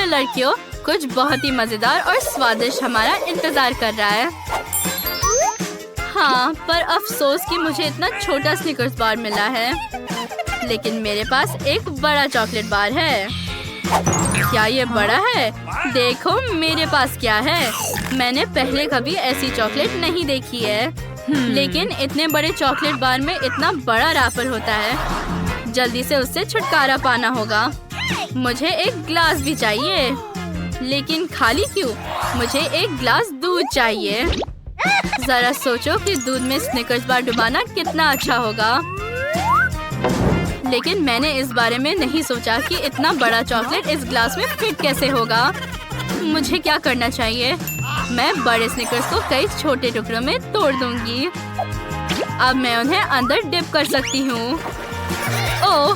लड़कियों, कुछ बहुत ही मजेदार और स्वादिष्ट हमारा इंतजार कर रहा है। हाँ, पर अफसोस कि मुझे इतना छोटा स्निकर्स बार मिला है। लेकिन मेरे पास एक बड़ा चॉकलेट बार है। क्या ये बड़ा है? देखो मेरे पास क्या है। मैंने पहले कभी ऐसी चॉकलेट नहीं देखी है। लेकिन इतने बड़े चॉकलेट बार में इतना बड़ा रैपर होता है। जल्दी से उससे छुटकारा पाना होगा। मुझे एक ग्लास भी चाहिए। लेकिन खाली क्यों? मुझे एक ग्लास दूध चाहिए। जरा सोचो कि दूध में स्निकर्स बार डुबाना कितना अच्छा होगा। लेकिन मैंने इस बारे में नहीं सोचा कि इतना बड़ा चॉकलेट इस ग्लास में फिट कैसे होगा। मुझे क्या करना चाहिए? मैं बड़े स्निकर्स को कई छोटे टुकड़ों में तोड़ दूंगी। अब मैं उन्हें अंदर डिप कर सकती हूँ। ओह,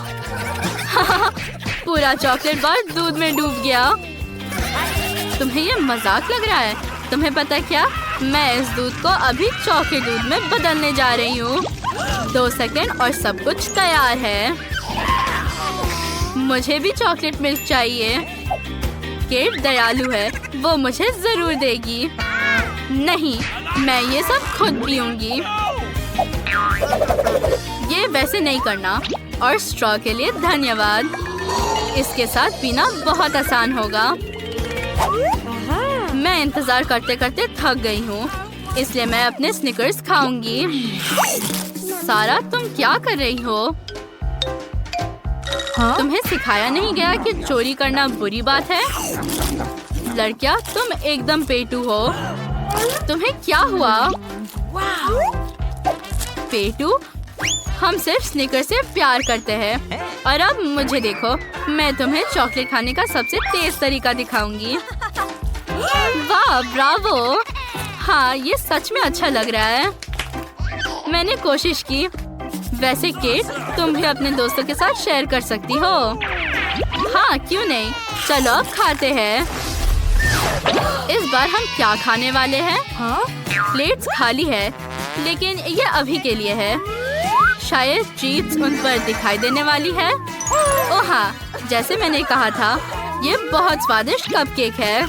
पूरा चॉकलेट बार दूध में डूब गया। तुम्हें ये मजाक लग रहा है? तुम्हें पता क्या? मैं इस दूध को अभी चॉकलेट दूध में बदलने जा रही हूँ। 2 सेकंड और सब कुछ तैयार है। मुझे भी चॉकलेट मिल्क चाहिए। केट दयालु है, वो मुझे जरूर देगी। नहीं, मैं ये सब खुद पीऊंगी। ये वैसे नहीं करना। और स्ट्रॉ के लिए धन्यवाद। इसके साथ पीना बहुत आसान होगा। मैं इंतजार करते करते थक गई हूँ, इसलिए मैं अपने स्निकर्स खाऊंगी। सारा, तुम क्या कर रही हो? हाँ? तुम्हें सिखाया नहीं गया कि चोरी करना बुरी बात है? लड़कियाँ, तुम एकदम पेटू हो। तुम्हें क्या हुआ? पेटू? हम सिर्फ स्निकर्स से प्यार करते हैं। और अब मुझे देखो, मैं तुम्हें चॉकलेट खाने का सबसे तेज तरीका दिखाऊंगी। वाह, ब्रावो! हाँ, ये सच में अच्छा लग रहा है। मैंने कोशिश की। वैसे केट, तुम भी अपने दोस्तों के साथ शेयर कर सकती हो। हाँ, क्यों नहीं? चलो अब खाते हैं। इस बार हम क्या खाने वाले हैं? हाँ? प्लेट्स खाली है, लेकिन ये अभी के लिए है। शायद ट्रीट्स उन पर दिखाई देने वाली है। ओह हाँ, जैसे मैंने कहा था, ये बहुत स्वादिष्ट कपकेक है।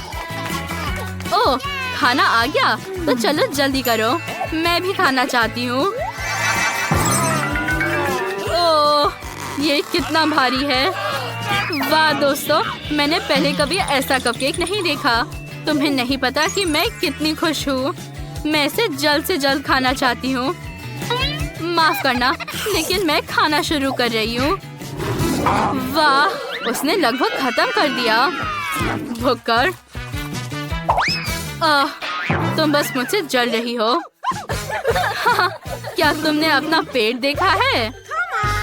ओह, खाना आ गया? तो चलो जल्दी करो, मैं भी खाना चाहती हूँ। ओह, ये कितना भारी है। वाह दोस्तों, मैंने पहले कभी ऐसा कपकेक नहीं देखा। तुम्हें नहीं पता कि मैं कितनी खुश हूँ। मैं इसे जल्द से जल्द खाना चाहती हूँ। माफ करना, लेकिन मैं खाना शुरू कर रही हूँ। वाह, उसने लगभग खत्म कर दिया। भुक्कर, तुम बस मुझसे जल रही हो। क्या तुमने अपना पेट देखा है?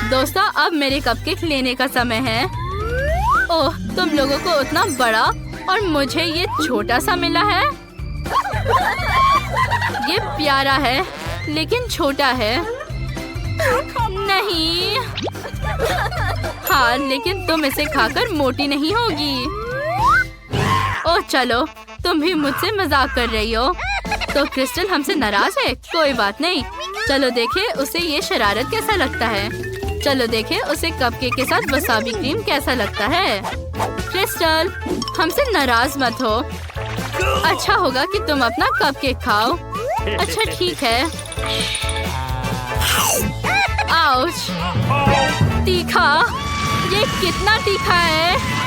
दोस्तों, अब मेरे कपकेक लेने का समय है। ओह, तुम लोगों को उतना बड़ा और मुझे ये छोटा सा मिला है। ये प्यारा है, लेकिन छोटा है। नहीं। हाँ, लेकिन तुम इसे खाकर मोटी नहीं होगी। ओह चलो, तुम भी मुझसे मजाक कर रही हो। तो क्रिस्टल हमसे नाराज है? कोई बात नहीं। चलो देखें उसे ये शरारत कैसा लगता है। चलो देखें उसे कपकेक के साथ वसाबी क्रीम कैसा लगता है। क्रिस्टल, हमसे नाराज मत हो। अच्छा होगा कि तुम अपना कपकेक खाओ। अच्छा ठीक है। आउच! तीखा! ये कितना तीखा है?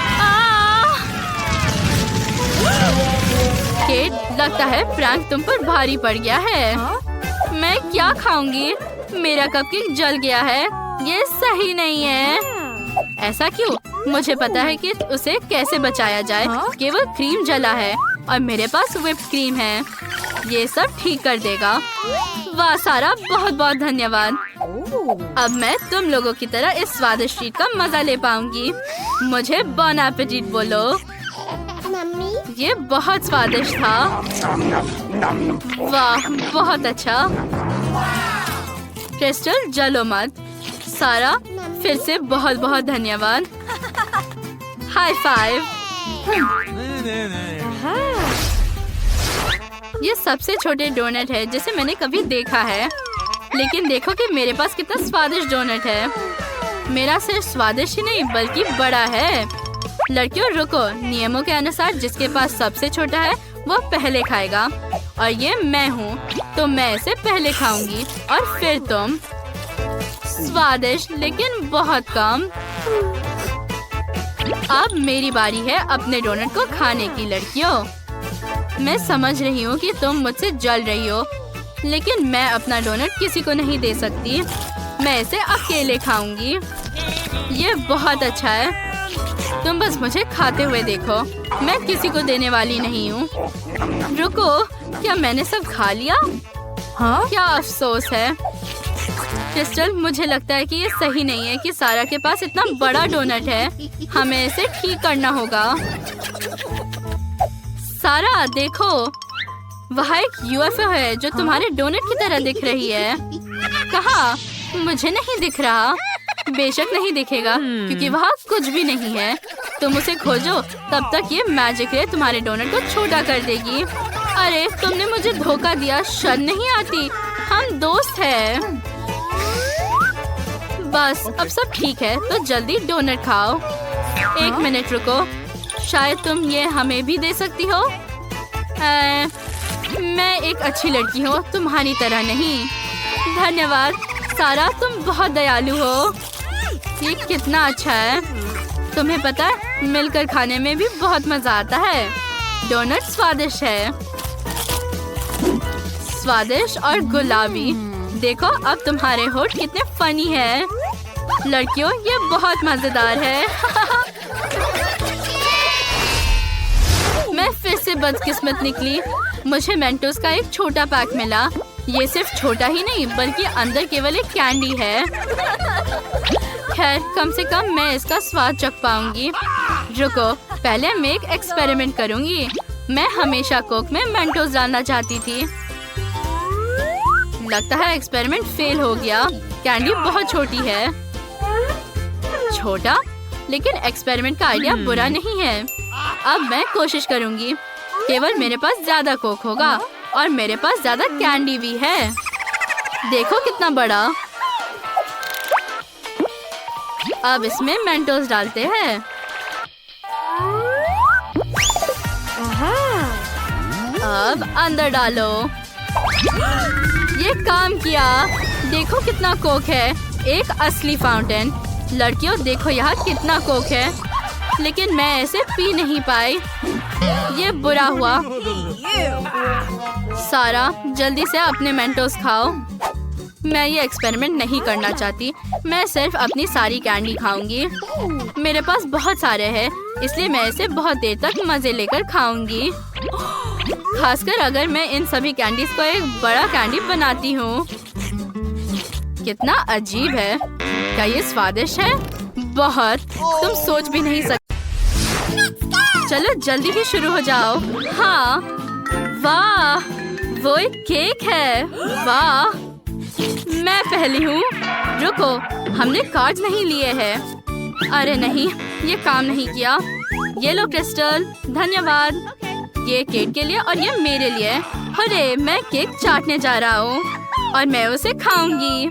केट, लगता है प्रैंक तुम पर भारी पड़ गया है। मैं क्या खाऊंगी? मेरा कपकेक जल गया है। ये सही नहीं है। ऐसा क्यों? मुझे पता है कि उसे कैसे बचाया जाए। केवल क्रीम जला है और मेरे पास व्हिप्ड क्रीम है। ये सब ठीक कर देगा। वाह सारा, बहुत बहुत धन्यवाद। अब मैं तुम लोगों की तरह इस स्वादिष्ट ट्रीट का मजा ले पाऊंगी। मुझे बॉन एपेटिट बोलो। ये बहुत स्वादिष्ट था। वाह, बहुत अच्छा। क्रिस्टल, जलो मत। सारा, फिर से बहुत बहुत धन्यवाद। High five. ये सबसे छोटे डोनट है जिसे मैंने कभी देखा है। लेकिन देखो कि मेरे पास कितना स्वादिष्ट डोनट है। मेरा सिर्फ स्वादिष्ट ही नहीं बल्कि बड़ा है। लड़कियों रुको, नियमों के अनुसार जिसके पास सबसे छोटा है वो पहले खाएगा। और ये मैं हूँ, तो मैं इसे पहले खाऊंगी और फिर तुम। स्वादिष्ट लेकिन बहुत कम। अब मेरी बारी है अपने डोनट को खाने की। लड़कियों, मैं समझ रही हूँ कि तुम मुझसे जल रही हो, लेकिन मैं अपना डोनट किसी को नहीं दे सकती। मैं इसे अकेले खाऊंगी। ये बहुत अच्छा है। तुम बस मुझे खाते हुए देखो, मैं किसी को देने वाली नहीं हूँ। रुको, क्या मैंने सब खा लिया? हाँ, क्या अफसोस है। क्रिस्टल, मुझे लगता है कि ये सही नहीं है कि सारा के पास इतना बड़ा डोनट है। हमें इसे ठीक करना होगा। सारा देखो, वहाँ एक यूएफओ है जो तुम्हारे डोनट की तरह दिख रही है। कहाँ? मुझे नहीं दिख रहा। बेशक नहीं दिखेगा क्योंकि वहाँ कुछ भी नहीं है। तुम उसे खोजो, तब तक ये मैजिक रे तुम्हारे डोनट को छोटा कर देगी। अरे तुमने मुझे धोखा दिया, शर्म नहीं आती? हम दोस्त हैं। बस अब सब ठीक है, तो जल्दी डोनट खाओ। एक मिनट रुको, शायद तुम ये हमें भी दे सकती हो। मैं एक अच्छी लड़की हूँ, तुम्हारी तरह नहीं। धन्यवाद सारा, तुम बहुत दयालु हो। ये कितना अच्छा है। तुम्हें पता है, मिलकर खाने में भी बहुत मजा आता है। डोनट स्वादिष्ट है, स्वादिष्ट और गुलाबी। देखो अब तुम्हारे होंठ कितने फनी है। लड़कियों, ये बहुत मजेदार है। मैं फिर से बदकिस्मत निकली। मुझे मेंटोस का एक छोटा पैक मिला। ये सिर्फ छोटा ही नहीं बल्कि अंदर केवल एक कैंडी है। खैर, कम से कम मैं इसका स्वाद चख पाऊंगी। रुको, पहले मैं एक एक्सपेरिमेंट करूंगी। मैं हमेशा कोक में मेंटोस डालना चाहती थी। लगता है एक्सपेरिमेंट फेल हो गया। कैंडी बहुत छोटी है। छोटा, लेकिन एक्सपेरिमेंट का आइडिया बुरा नहीं है। अब मैं कोशिश करूंगी। केवल मेरे पास ज्यादा कोक होगा और मेरे पास ज्यादा कैंडी भी है। देखो कितना बड़ा। अब इसमें मेंटोस डालते हैं। अब अंदर डालो। ये काम किया। देखो कितना कोक है, एक असली फाउंटेन। लड़कियों देखो यहाँ कितना कोक है, लेकिन मैं इसे पी नहीं पाई। ये बुरा हुआ। सारा, जल्दी से अपने मेंटोस खाओ। मैं ये एक्सपेरिमेंट नहीं करना चाहती। मैं सिर्फ अपनी सारी कैंडी खाऊंगी। मेरे पास बहुत सारे हैं, इसलिए मैं इसे बहुत देर तक मजे लेकर खाऊंगी। खासकर अगर मैं इन सभी कैंडीज को एक बड़ा कैंडी बनाती हूँ। कितना अजीब है। क्या ये स्वादिष्ट है? बहुत। तुम सोच भी नहीं सकते। चलो जल्दी ही शुरू हो जाओ। हाँ, वाह, वो एक केक है। वाह, मैं पहली हूँ। रुको, हमने कार्ड नहीं लिए हैं। अरे नहीं, ये काम नहीं किया। ये लो क्रिस्टल, धन्यवाद। ये केक के लिए और ये मेरे लिए। अरे मैं केक चाटने जा रहा हूँ और मैं उसे खाऊंगी।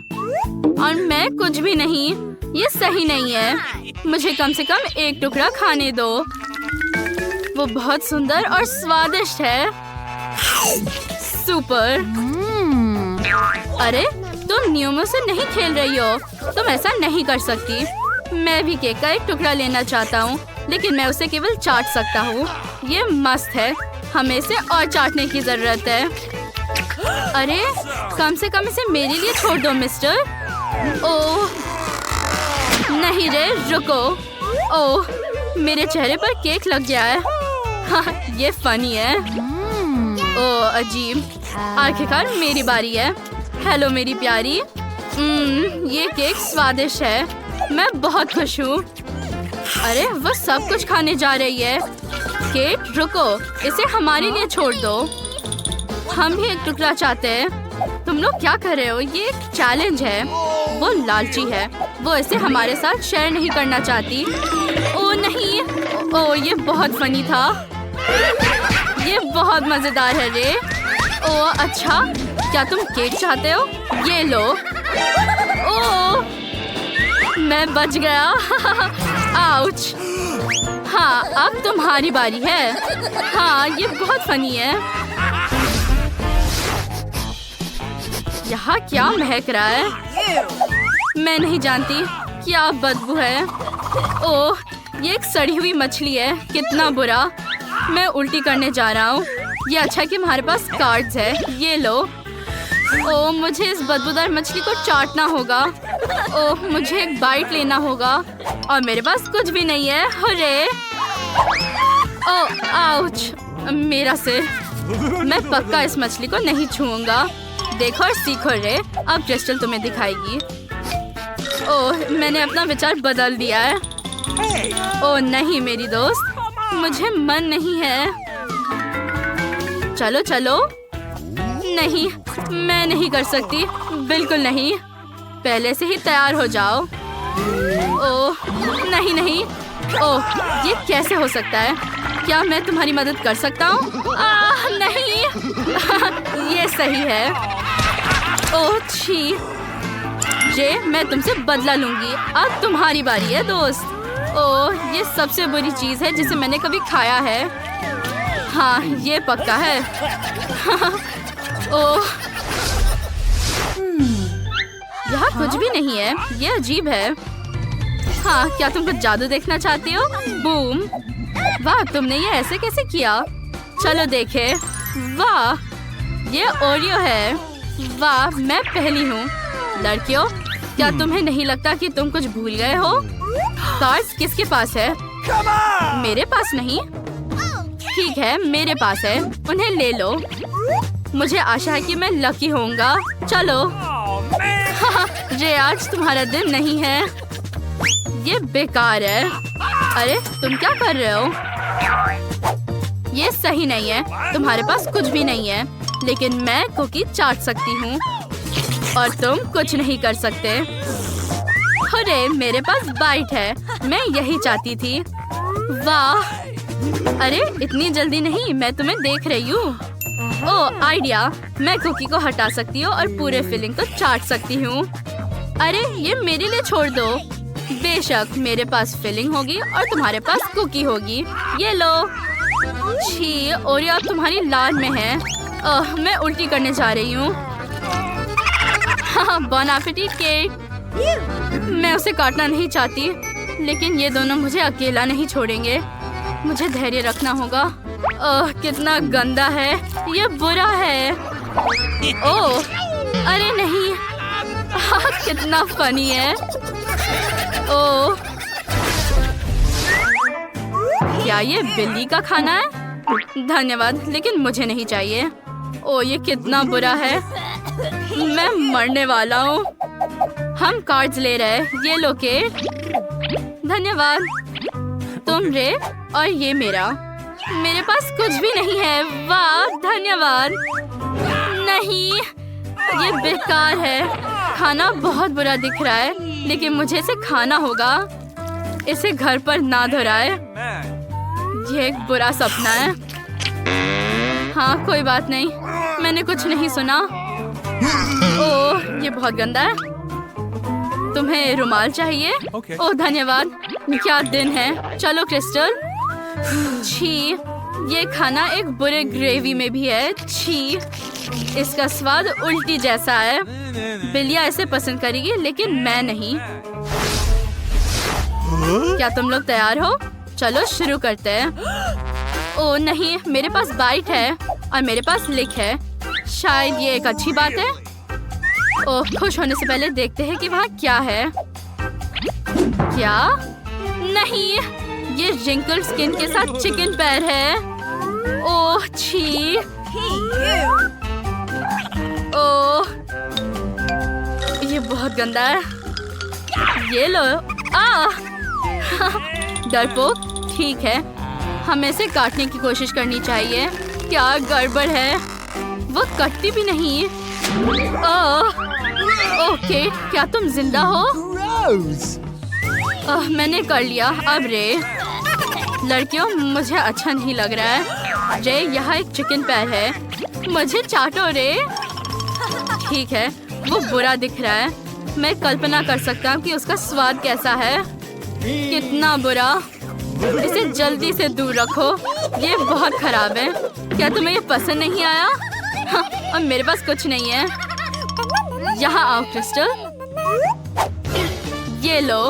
और मैं कुछ भी नहीं। ये सही नहीं है। मुझे कम से कम एक टुकड़ा खाने दो। वो बहुत सुंदर और स्वादिष्ट है। सुपर। अरे तुम नियमों से नहीं खेल रही हो। तुम ऐसा नहीं कर सकती। मैं भी केक का एक टुकड़ा लेना चाहता हूँ, लेकिन मैं उसे केवल चाट सकता हूँ। ये मस्त है। हमें इसे और चाटने की जरूरत है। अरे कम से कम इसे मेरे लिए छोड़ दो मिस्टर। ओह नहीं रे, रुको। ओह, मेरे चेहरे पर केक लग गया है। हाँ, ये फनी है। ओह अजीब। आखिरकार मेरी बारी है। हेलो मेरी प्यारी। ये केक स्वादिष्ट है। मैं बहुत खुश हूँ। अरे वो सब कुछ खाने जा रही है। केट रुको, इसे हमारे लिए छोड़ दो। हम भी एक टुकड़ा चाहते हैं। तुम लोग क्या कर रहे हो? ये एक चैलेंज है। वो लालची है। वो इसे हमारे साथ शेयर नहीं करना चाहती। ओह नहीं। ओह ये बहुत फनी था। ये बहुत मजेदार है रे। ओह अच्छा, क्या तुम केक चाहते हो? ये लो। ओह मैं बच गया। आउच। हाँ, अब तुम्हारी बारी है। हाँ, ये बहुत फनी है। यहाँ क्या महक रहा है? मैं नहीं जानती। क्या बदबू है। ओह, ये एक सड़ी हुई मछली है। कितना बुरा। मैं उल्टी करने जा रहा हूँ। ये अच्छा है कि हमारे पास कार्ड्स है। ये लो। ओह, मुझे इस बदबूदार मछली को चाटना होगा। ओह, मुझे एक बाइट लेना होगा और मेरे पास कुछ भी नहीं है। अरे ओह, आउच, मेरा सिर। मैं पक्का इस मछली को नहीं छूऊंगा। देखो और सीखो रे। अब क्रिस्टल तुम्हें दिखाएगी। ओह, मैंने अपना विचार बदल दिया है। ओह नहीं मेरी दोस्त, मुझे मन नहीं है। चलो चलो। नहीं, मैं नहीं कर सकती। बिल्कुल नहीं। पहले से ही तैयार हो जाओ। ओह नहीं नहीं। ओह, ये कैसे हो सकता है? क्या मैं तुम्हारी मदद कर सकता हूँ? नहीं। ये सही है। ओह छी। जे, मैं तुमसे बदला लूंगी। अब तुम्हारी बारी है दोस्त। ओह, ये सबसे बुरी चीज है जिसे मैंने कभी खाया है। हाँ, ये पक्का है। ओह, यहाँ कुछ भी नहीं है। ये अजीब है। हाँ, क्या तुम कुछ जादू देखना चाहती हो? बूम। वाह, तुमने ये ऐसे कैसे किया? चलो देखे। वाह, ये ओरियो है। वाह, मैं पहली हूँ। लड़कियों, क्या तुम्हें नहीं लगता कि तुम कुछ भूल गए हो? कार्ड्स किसके पास है? मेरे पास नहीं। ठीक है, मेरे पास है। उन्हें ले लो। मुझे आशा है कि मैं लकी होऊंगा। चलो। जे, आज तुम्हारा दिन नहीं है। ये बेकार है। अरे, तुम क्या कर रहे हो? ये सही नहीं है। तुम्हारे पास कुछ भी नहीं है, लेकिन मैं कुकी चाट सकती हूँ और तुम कुछ नहीं कर सकते। अरे, मेरे पास बाइट है। मैं यही चाहती थी। वाह। अरे, इतनी जल्दी नहीं। मैं तुम्हें देख रही हूँ। ओह, आइडिया। मैं कुकी को हटा सकती हूँ और पूरे फिलिंग को चाट सकती हूँ। अरे, ये मेरे लिए छोड़ दो। बेशक, मेरे पास फिलिंग होगी और तुम्हारे पास कुकी होगी। ये लो। छी, ओरियो अब तुम्हारी लाल में है। ओह, मैं उल्टी करने जा रही हूँ। हाँ, बॉन एपेटिट केक। मैं उसे काटना नहीं चाहती, लेकिन ये दोनों मुझे अकेला नहीं छोड़ेंगे। मुझे धैर्य रखना होगा। ओह, कितना गंदा है। ये बुरा है। ओह, अरे नहीं। कितना फनी है। ओह, क्या ये बिल्ली का खाना है? धन्यवाद, लेकिन मुझे नहीं चाहिए। ओह, ये कितना बुरा है। मैं मरने वाला हूँ। हम कार्ड्स ले रहे हैं। ये लो के। धन्यवाद। तुम रे और ये मेरा। मेरे पास कुछ भी नहीं है। वाह, धन्यवाद। नहीं, ये बेकार है। खाना बहुत बुरा दिख रहा है, लेकिन मुझे इसे खाना होगा। इसे घर पर ना दोहराए। ये एक बुरा सपना है। हाँ, कोई बात नहीं। मैंने कुछ नहीं सुना। ओह, ये बहुत गंदा है। तुम्हें रुमाल चाहिए? ओह, धन्यवाद। क्या दिन है। चलो क्रिस्टल। छी, ये खाना एक बुरे ग्रेवी में भी है। छी, इसका स्वाद उल्टी जैसा है। बिल्लिया इसे पसंद करेगी, लेकिन मैं नहीं। क्या तुम लोग तैयार हो? चलो शुरू करते हैं। ओह नहीं, मेरे पास बाइट है और मेरे पास लिक है। शायद ये एक अच्छी बात है। ओह, खुश होने से पहले देखते हैं कि वहाँ क्या है। क्या? नहीं, ये रिंकल स्किन के साथ चिकन पैर है। ओह छी। ओह, ये बहुत गंदा है। ये लो। डरपोक। ठीक है, हमें इसे काटने की कोशिश करनी चाहिए। क्या गड़बड़ है? वो कटती भी नहीं। ओके, क्या तुम जिंदा हो? मैंने कर लिया। अब रे लड़कियों, मुझे अच्छा नहीं लग रहा है। रे, यहाँ एक चिकन पैर है। मुझे चाटो रे। ठीक है, वो बुरा दिख रहा है। मैं कल्पना कर सकता हूँ कि उसका स्वाद कैसा है। कितना बुरा। इसे जल्दी से दूर रखो। ये बहुत खराब है। क्या तुम्हें ये पसंद नहीं आया? हाँ, और मेरे पास कुछ नहीं है। यहाँ आओ क्रिस्टल। ये लो।